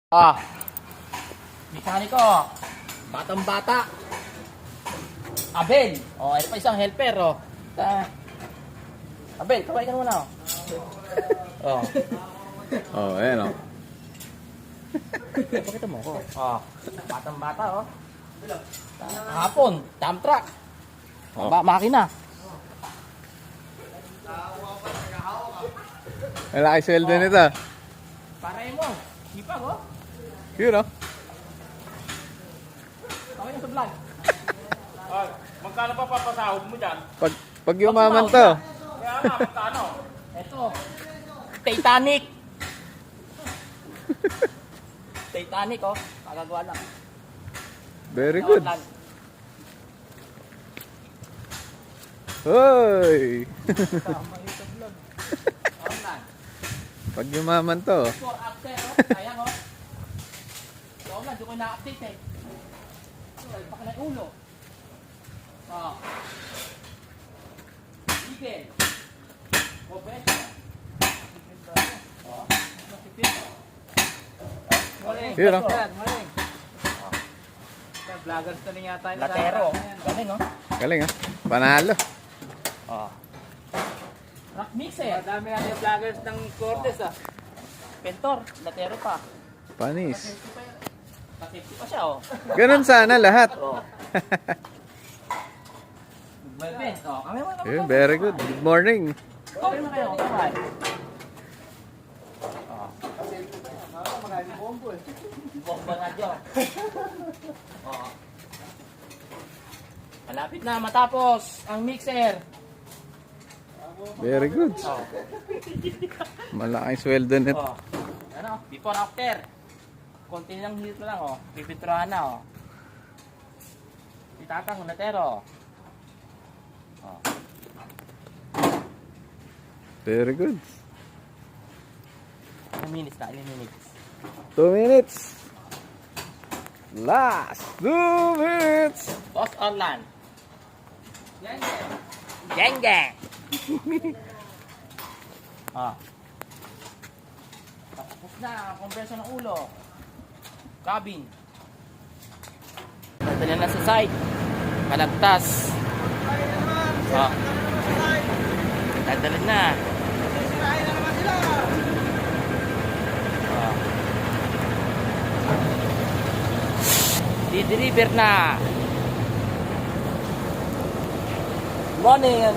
Ah, mekaniko. Batang bata. Abel. Oh, ito pa isang helper, oh. Abel, kaway ka muna, oh. Oh. Oh, ayan oh. Pakita mo ko. Oh, batang bata, oh. Hapon, dump truck. Oh. Makina. Malaki sweldo nito. Paray mo. Sipag, oh. Yun oh. Kaway na sa vlog. Magkano pa papasahod mo dyan? Pag yumaman to. Kaya nga, magkano? Ito. Titanic. Titanic, oh. Kagagawa lang. Very good. Lang. Hoy! Tama yung sa vlog. Oh, lang. Pag yumaman to. Before, after, oh. Sayang, oh. Oo nga, di ko na-update, eh. Baka na ulo. Oh. Eagle. Obeso. Oh. Masipit. Maling. Yun, oh. Maling. Vloggers na rin yata yun. Latero. Galing, oh. Galing ah. Panalo. Oh. Rock mixer. Dami natin yung vloggers ng Cortes ah. Pentor. Latero pa. Panis. Masipit pa siya, oh. Ganun sana lahat. Oh. Malben. Oh, kami mo. Yun, very good. Good morning. Okay na kayo. Kamay. Oh. Bomba na dyan. Oh. Malapit na matapos ang mixer. Very good. Oh. Malaking sweldo nito. Oh. Ano? Before after. Konti lang hit lang, oh. Pipinturahan na, oh. Itatang latero. Oh. Very good. Ilang minutes na? Ilang minutes? 2 minutes. Last 2 minutes. Boss Orlan. Gang gang. Ah. Tapos na ang kompresyon ng ulo. Cabin. Dadala na sa site. Kalagtas. Ah. Dadala na. Ah. Di-deliver na. Morning.